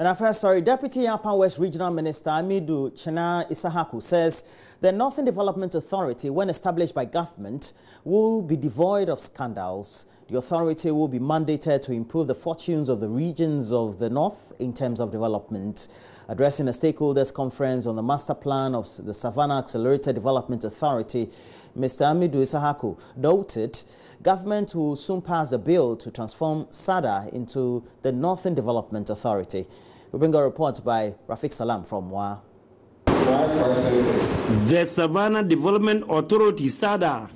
And our first story, Deputy Upper West Regional Minister Amidu Chena Isahaku says the Northern Development Authority, when established by government, will be devoid of scandals. The authority will be mandated to improve the fortunes of the regions of the North in terms of development. Addressing a stakeholders conference on the master plan of the Savannah Accelerated Development Authority, Mr. Amidu Isahaku noted government will soon pass a bill to transform SADA into the Northern Development Authority. We bring a report by Rafiq Salam from Wa. The Savannah Development Authority, SADA,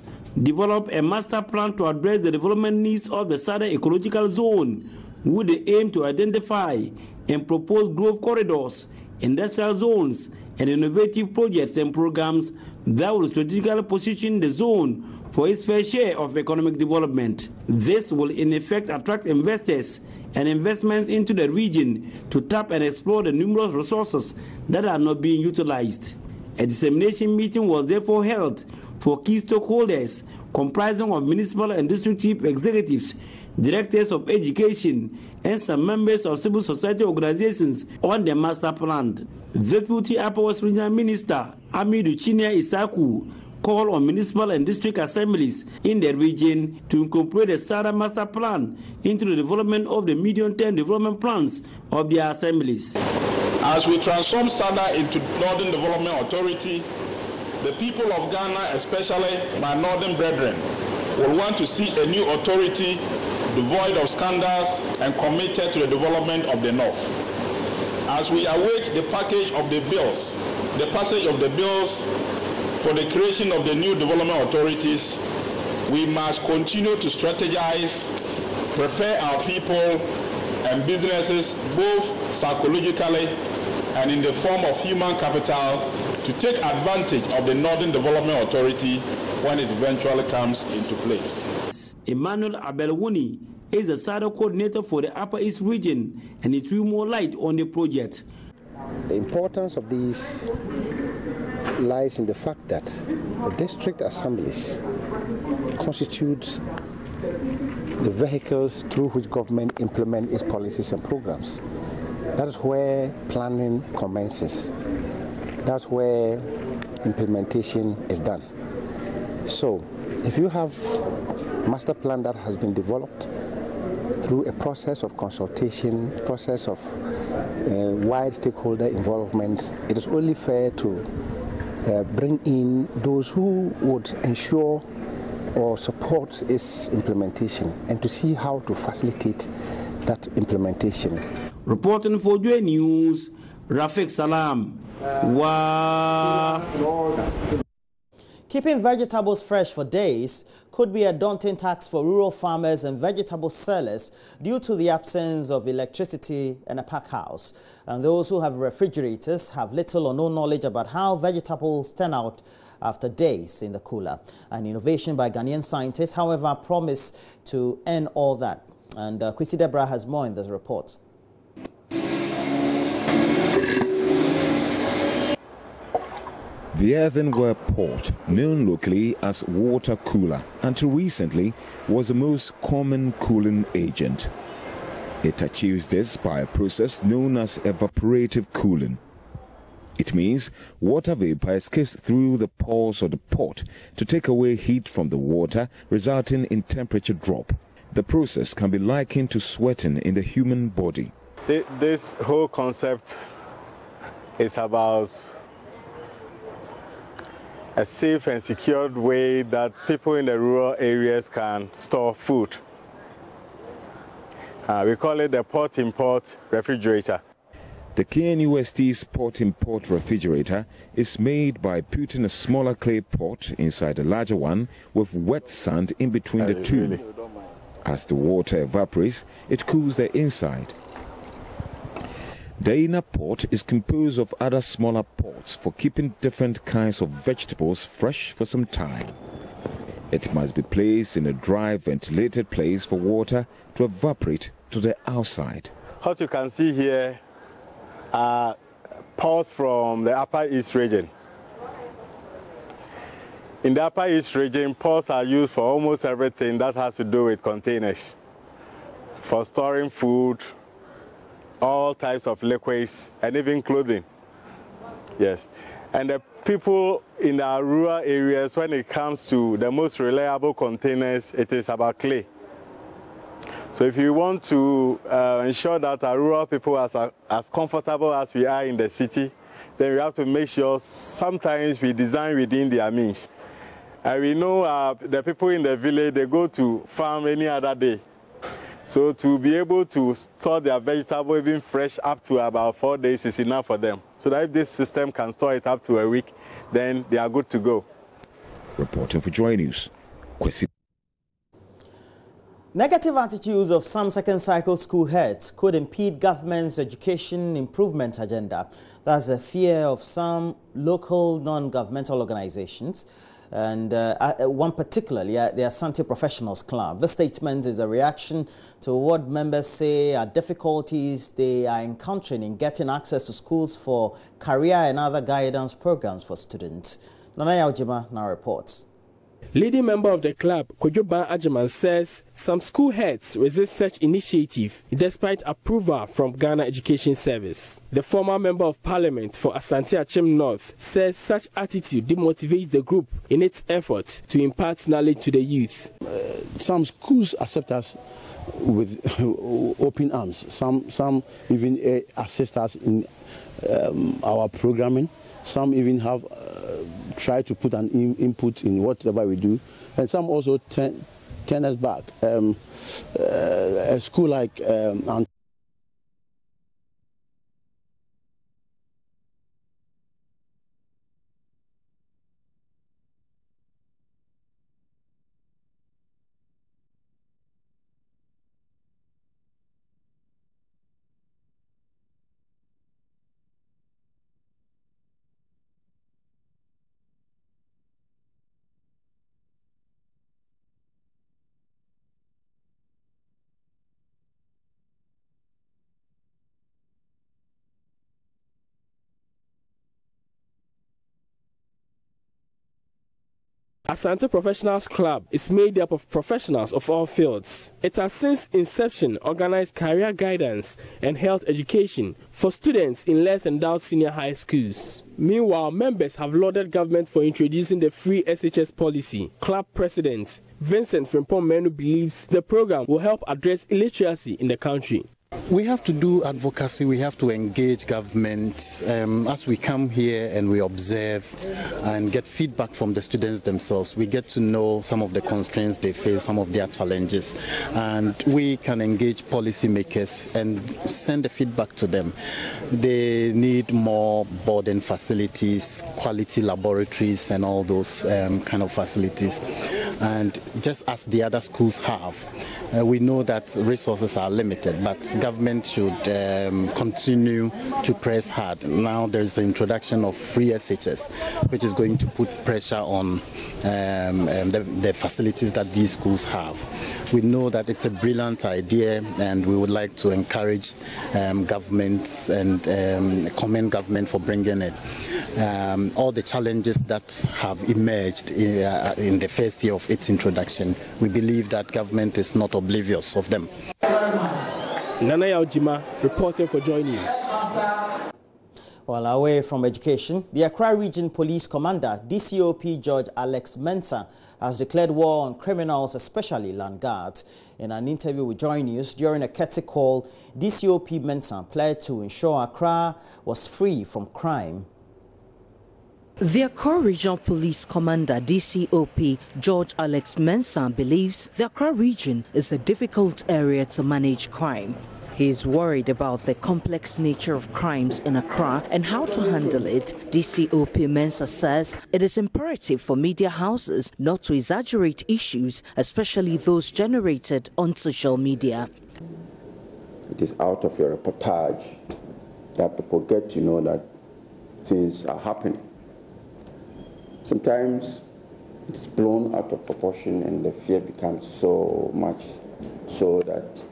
developed a master plan to address the development needs of the SADA ecological zone, with the aim to identify and propose growth corridors, industrial zones, and innovative projects and programs that will strategically position the zone for its fair share of economic development. This will in effect attract investors and investments into the region to tap and explore the numerous resources that are not being utilized. A dissemination meeting was therefore held for key stakeholders comprising of municipal and district chief executives, directors of education, and some members of civil society organizations on the master plan. Deputy Upper West Regional Minister Amidu Chena Isahaku called on municipal and district assemblies in the region to incorporate the SADA master plan into the development of the medium-term development plans of their assemblies. As we transform SADA into Northern Development Authority, the people of Ghana, especially my northern brethren, will want to see a new authority devoid of scandals and committed to the development of the North. As we await the package of the bills, the passage of the bills for the creation of the new development authorities, we must continue to strategize, prepare our people and businesses both psychologically and in the form of human capital to take advantage of the Northern Development Authority when it eventually comes into place. Emmanuel Abelwuni is the SADA coordinator for the Upper East region, and it threw more light on the project. The importance of these lies in the fact that the district assemblies constitute the vehicles through which government implement its policies and programs. That is where planning commences. That's where implementation is done. So, if you have a master plan that has been developed through a process of consultation, process of wide stakeholder involvement, it is only fair to bring in those who would ensure or support its implementation and to see how to facilitate that implementation. Reporting for JoyNews, Rafiq Salam. Keeping vegetables fresh for days could be a daunting task for rural farmers and vegetable sellers due to the absence of electricity and a pack house. And those who have refrigerators have little or no knowledge about how vegetables turn out after days in the cooler. An innovation by Ghanaian scientists, however, promise to end all that. And Kwesi Debra has more in this report. The earthenware pot, known locally as water cooler, until recently was the most common cooling agent. It achieves this by a process known as evaporative cooling. It means water vapor escapes through the pores of the pot to take away heat from the water, resulting in temperature drop. The process can be likened to sweating in the human body. This whole concept is about a safe and secured way that people in the rural areas can store food. We call it the pot-in-pot refrigerator. The KNUST's pot-in-pot refrigerator is made by putting a smaller clay pot inside a larger one with wet sand in between the two. Really? As the water evaporates, it cools the inside. The inner pot is composed of other smaller pots for keeping different kinds of vegetables fresh for some time. It must be placed in a dry, ventilated place for water to evaporate to the outside. What you can see here are pots from the Upper East region. In the Upper East region, pots are used for almost everything that has to do with containers, for storing food, all types of liquids, and even clothing. Yes. And the people in our rural areas, when it comes to the most reliable containers, it is about clay. So if you want to ensure that our rural people are as comfortable as we are in the city, then we have to make sure sometimes we design within their means. And we know the people in the village, they go to farm any other day. So to be able to store their vegetable even fresh up to about 4 days is enough for them. So that if this system can store it up to a week, then they are good to go. Reporting for JoyNews, Kwesi. Negative attitudes of some second cycle school heads could impede government's education improvement agenda. That's a fear of some local non-governmental organizations, and one particularly, the Asante Professionals Club. The statement is a reaction to what members say are difficulties they are encountering in getting access to schools for career and other guidance programs for students. Nanaya Ojima now reports. Leading member of the club, Kojoban Ajiman, says some school heads resist such initiative despite approval from Ghana Education Service. The former member of parliament for Asante Achim North says such attitude demotivates the group in its effort to impart knowledge to the youth. Some schools accept us with open arms. Some even assist us in our programming. Some even have tried to put an input in whatever we do, and some also turn us back. A school like Asante Professionals Club is made up of professionals of all fields. It has since inception organized career guidance and health education for students in less endowed senior high schools. Meanwhile, members have lauded government for introducing the free SHS policy. Club president Vincent Frimpong Menu believes the program will help address illiteracy in the country. We have to do advocacy, we have to engage government as we come here and we observe and get feedback from the students themselves. We get to know some of the constraints they face, some of their challenges, and we can engage policymakers and send the feedback to them. They need more boarding facilities, quality laboratories and all those kind of facilities. And just as the other schools have, we know that resources are limited, but government should continue to press hard. Now there's the introduction of free SHS, which is going to put pressure on the facilities that these schools have. We know that it's a brilliant idea, and we would like to encourage government and commend government for bringing it. All the challenges that have emerged in the first year of its introduction, we believe that government is not oblivious of them. Nanaya Ojima reporting for JoyNews. Well, away from education, the Accra Region Police Commander, DCOP George Alex Mensah, has declared war on criminals, especially land guards. In an interview with JoyNews during a courtesy call, DCOP Mensah pledged to ensure Accra was free from crime. The Accra Regional Police Commander, DCOP George Alex Mensah, believes the Accra region is a difficult area to manage crime. He is worried about the complex nature of crimes in Accra and how to handle it. DCOP Mensah says it is imperative for media houses not to exaggerate issues, especially those generated on social media. It is out of your reportage that people get to know that things are happening. Sometimes it's blown out of proportion and the fear becomes so much so that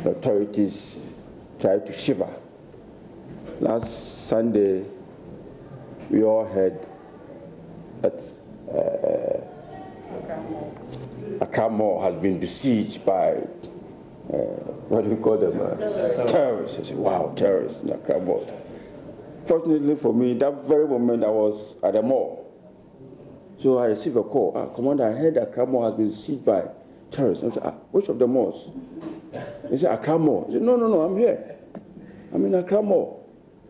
the authorities try to shiver. Last Sunday, we all heard that Accra Mall has been besieged by what do you call them? Terrorists. I said, wow, terrorists in Accra Mall. Fortunately for me, that very moment I was at the mall. So I received a call. Commander, I heard Accra Mall has been sieged by terrorists. I said, which of the malls? He said, Accra Mall. I said, no, I'm here. I'm in Accra Mall.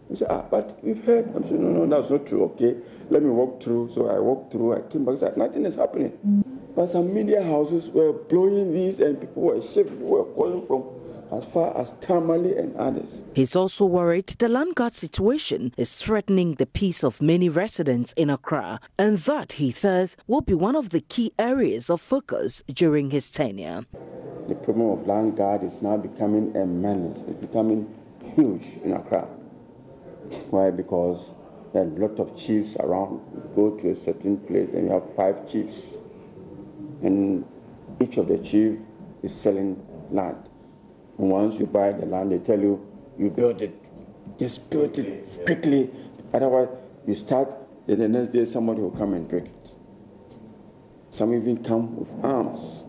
He said, but we've heard. I said, no, that's not true. Okay, let me walk through. So I walked through. I came back. I said, nothing is happening. But some media houses were blowing these, and people were shifting. People were calling from as far as Tamale and others. He's also worried the land guard situation is threatening the peace of many residents in Accra, and that, he says, will be one of the key areas of focus during his tenure. The problem of land guard is now becoming a menace. It's becoming huge in Accra. Why? Because there are a lot of chiefs around. You go to a certain place and you have 5 chiefs. And each of the chiefs is selling land. And once you buy the land, they tell you, you build it. Just build it quickly. Otherwise, you start, then the next day somebody will come and break it. Some even come with arms.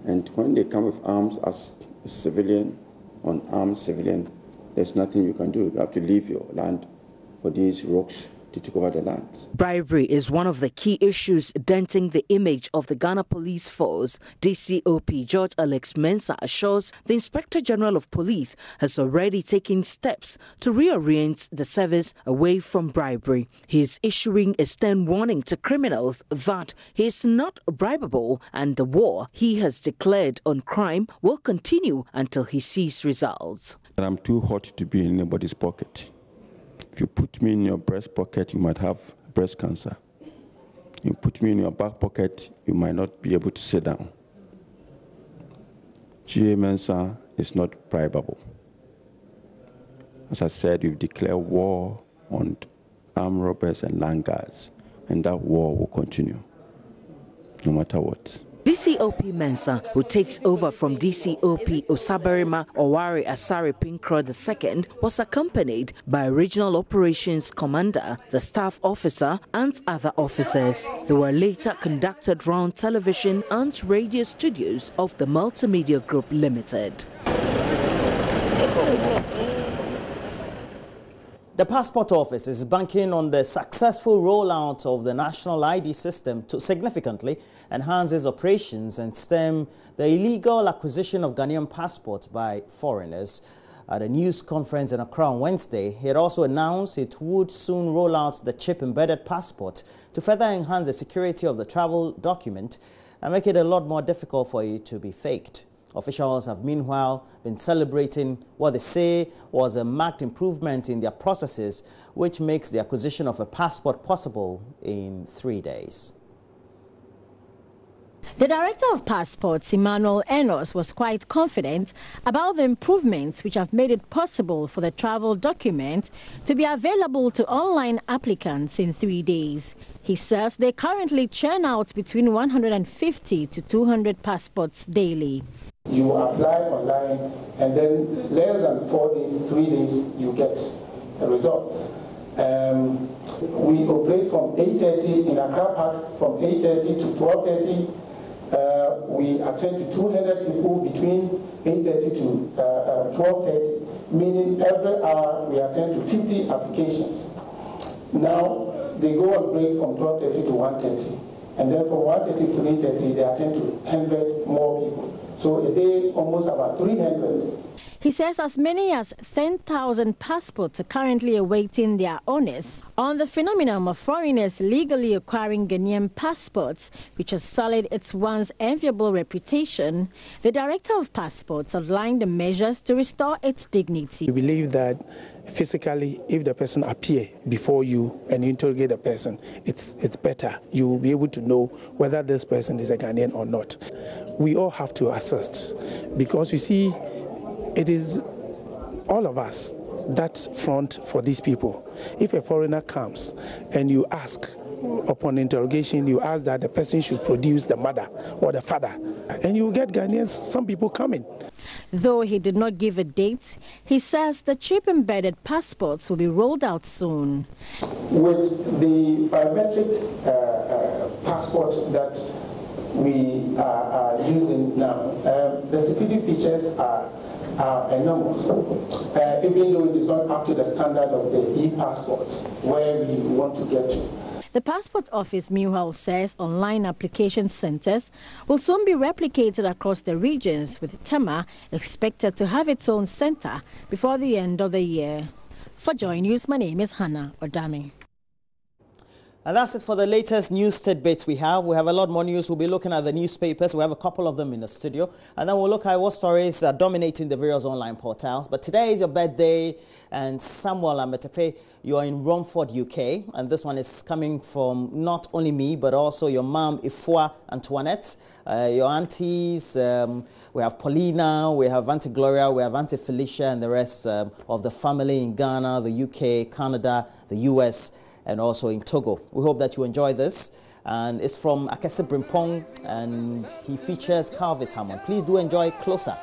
And when they come with arms as a civilian, unarmed civilian, there's nothing you can do. You have to leave your land for these rogues to take over the land. Bribery is one of the key issues denting the image of the Ghana Police Force. DCOP George Alex Mensah assures the Inspector General of Police has already taken steps to reorient the service away from bribery. He is issuing a stern warning to criminals that he is not bribable, and the war he has declared on crime will continue until he sees results. I'm too hot to be in anybody's pocket. If you put me in your breast pocket, you might have breast cancer. You put me in your back pocket, you might not be able to sit down. G.A. Mensah is not bribable. As I said, we've declared war on armed robbers and land guards, and that war will continue, no matter what. DCOP Mensah, who takes over from DCOP Osaberima Owari Asare Pinkro II, was accompanied by Regional Operations Commander, the staff officer, and other officers. They were later conducted round television and radio studios of the Multimedia Group Limited. The Passport Office is banking on the successful rollout of the national ID system to significantly enhance its operations and stem the illegal acquisition of Ghanaian passports by foreigners. At a news conference in Accra on Wednesday, it also announced it would soon roll out the chip-embedded passport to further enhance the security of the travel document and make it a lot more difficult for it to be faked. Officials have meanwhile been celebrating what they say was a marked improvement in their processes, which makes the acquisition of a passport possible in 3 days. The Director of Passports, Emmanuel Enos, was quite confident about the improvements which have made it possible for the travel document to be available to online applicants in 3 days. He says they currently churn out between 150 to 200 passports daily. You apply online, and then less than 4 days, 3 days, you get the results. We operate from 8:30 in Accra Park, from 8:30 to 12:30. We attend to 200 people between 8:30 to 12:30, meaning every hour we attend to 50 applications. Now they go on break from 12:30 to 1:30, and then from 1:30 to 3:30 they attend to 100 more people. So a day, almost about 300. He says as many as 10,000 passports are currently awaiting their owners. On the phenomenon of foreigners legally acquiring Ghanaian passports, which has sullied its once enviable reputation, the Director of Passports outlined the measures to restore its dignity. We believe that physically, if the person appears before you and you interrogate the person, it's better. You will be able to know whether this person is a Ghanaian or not. We all have to assist, because we see it is all of us that front for these people. If a foreigner comes and you ask, upon interrogation, you ask that the person should produce the mother or the father, and you get Ghanaians, some people coming. Though he did not give a date, he says the chip-embedded passports will be rolled out soon. With the biometric passports that we are using now. The security features are enormous, even though it is not up to the standard of the e-passports where we want to get to. The Passport Office, meanwhile, says online application centers will soon be replicated across the regions, with Tema expected to have its own center before the end of the year. For JoyNews, my name is Hannah Odami. And that's it for the latest news tidbits we have. We have a lot more news. We'll be looking at the newspapers. We have a couple of them in the studio. And then we'll look at what stories are dominating the various online portals. But today is your birthday, and Samuel Ametepe, you are in Romford, UK. And this one is coming from not only me, but also your mom, Ifua Antoinette, your aunties. We have Paulina, we have Auntie Gloria, we have Auntie Felicia, and the rest of the family in Ghana, the UK, Canada, the US, and also in Togo. We hope that you enjoy this. And it's from Akese Brimpong, and he features Calvis Hammond. Please do enjoy Closer.